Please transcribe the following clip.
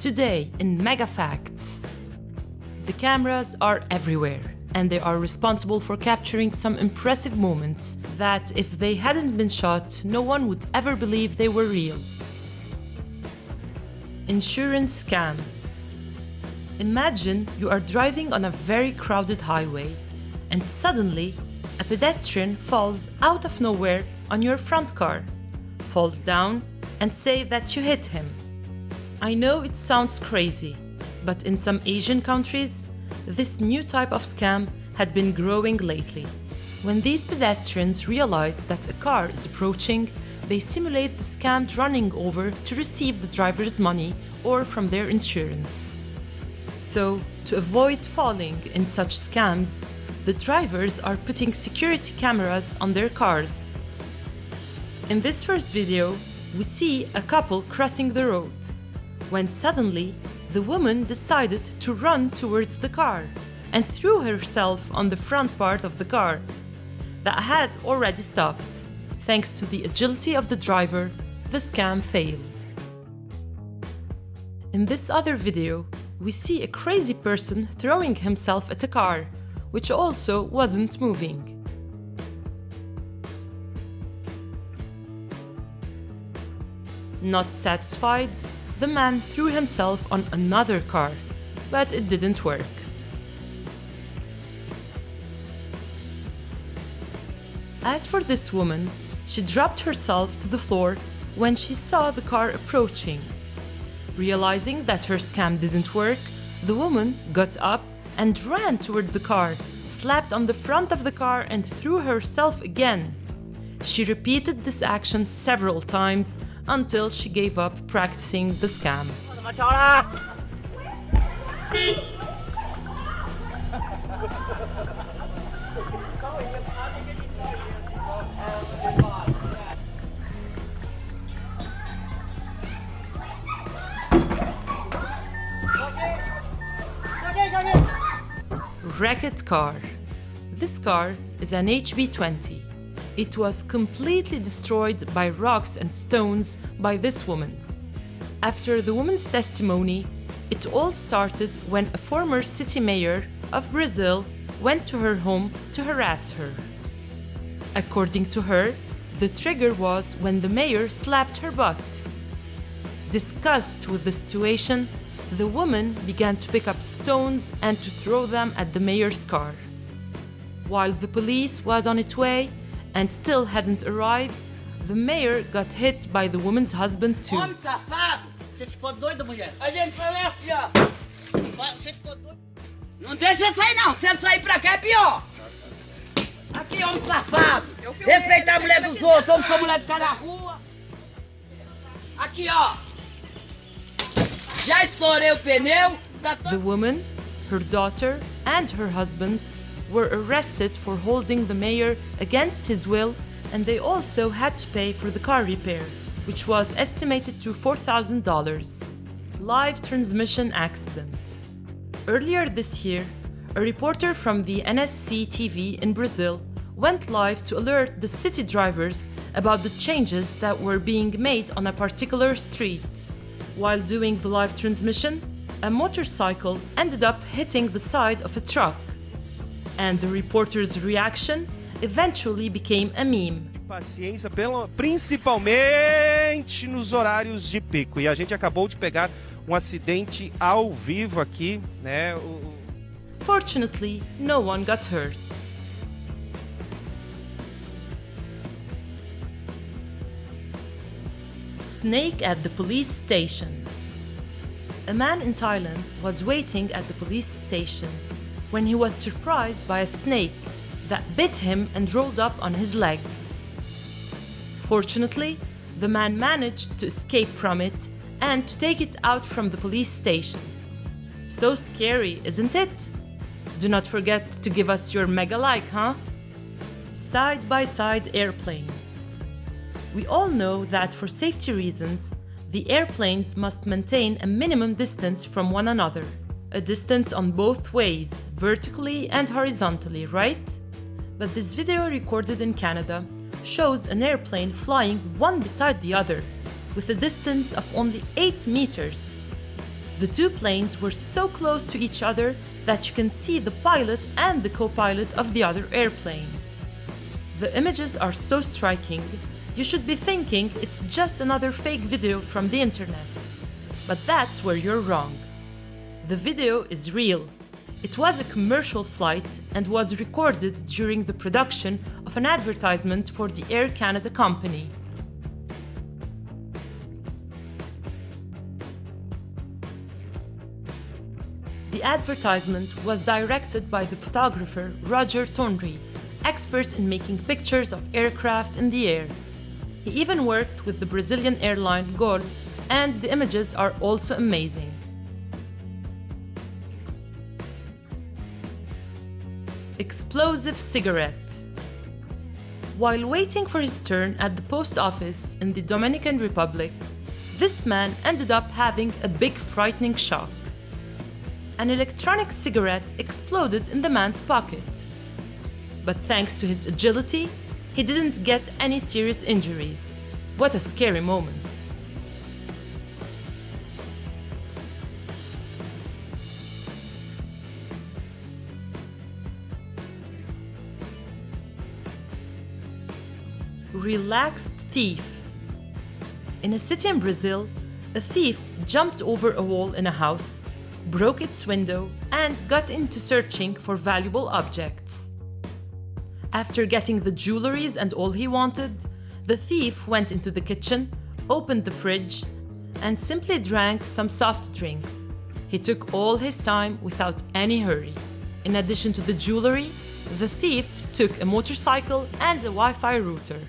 Today in Mega Facts. The cameras are everywhere, and they are responsible for capturing some impressive moments that, if they hadn't been shot, no one would ever believe they were real. Insurance scam. Imagine you are driving on a very crowded highway, and suddenly a pedestrian falls out of nowhere on your front car, falls down, and say that you hit him. I know it sounds crazy, but in some Asian countries, this new type of scam had been growing lately. When these pedestrians realize that a car is approaching, they simulate the scammed running over to receive the driver's money or from their insurance. So, to avoid falling in such scams, the drivers are putting security cameras on their cars. In this first video, we see a couple crossing the road, when suddenly the woman decided to run towards the car and threw herself on the front part of the car that had already stopped. Thanks to the agility of the driver, the scam failed. In this other video, we see a crazy person throwing himself at a car, which also wasn't moving. Not satisfied, the man threw himself on another car, but it didn't work. As for this woman, she dropped herself to the floor when she saw the car approaching. Realizing that her scam didn't work, the woman got up and ran toward the car, slapped on the front of the car and threw herself again. She repeated this action several times until she gave up practicing the scam. Wrecked car. This car is an HB20. It was completely destroyed by rocks and stones by this woman. After the woman's testimony, it all started when a former city mayor of Brazil went to her home to harass her. According to her, the trigger was when the mayor slapped her butt. Disgusted with the situation, the woman began to pick up stones and to throw them at the mayor's car. While the police was on its way and still hadn't arrived, the mayor got hit by the woman's husband too. Homem safado! Você ficou doido, mulher? A gente foi assim, ó. Você ficou doido? Não deixa eu sair, não. Se ele sair pra cá é pior. Aqui, homem safado. Respeitar a mulher dos outros. Homem, sou mulher de cada rua. Aqui, ó. Já estourei o pneu. The woman, her daughter, and her husband were arrested for holding the mayor against his will, and they also had to pay for the car repair, which was estimated to $4,000. Live transmission accident. Earlier this year, a reporter from the NSC TV in Brazil went live to alert the city drivers about the changes that were being made on a particular street. While doing the live transmission, a motorcycle ended up hitting the side of a truck, and the reporter's reaction eventually became a meme. Paciência, principalmente nos horários de pico. E a gente acabou de pegar um acidente ao vivo aqui, né? Fortunately, no one got hurt. Snake at the police station. A man in Thailand was waiting at the police station when he was surprised by a snake that bit him and rolled up on his leg. Fortunately, the man managed to escape from it and to take it out from the police station. So scary, isn't it? Do not forget to give us your mega like, huh? Side-by-side airplanes. We all know that for safety reasons, the airplanes must maintain a minimum distance from one another. A distance on both ways, vertically and horizontally, right? But this video recorded in Canada shows an airplane flying one beside the other, with a distance of only 8 meters. The two planes were so close to each other that you can see the pilot and the co-pilot of the other airplane. The images are so striking, you should be thinking it's just another fake video from the internet. But that's where you're wrong. The video is real. It was a commercial flight and was recorded during the production of an advertisement for the Air Canada company. The advertisement was directed by the photographer Roger Tonry, expert in making pictures of aircraft in the air. He even worked with the Brazilian airline Gol, and the images are also amazing. Explosive cigarette. While waiting for his turn at the post office in the Dominican Republic, this man ended up having a big frightening shock. An electronic cigarette exploded in the man's pocket. But thanks to his agility, he didn't get any serious injuries. What a scary moment. Relaxed thief. In a city in Brazil, a thief jumped over a wall in a house, broke its window, and got into searching for valuable objects. After getting the jewelries and all he wanted, the thief went into the kitchen, opened the fridge, and simply drank some soft drinks. He took all his time without any hurry. In addition to the jewelry, the thief took a motorcycle and a Wi-Fi router.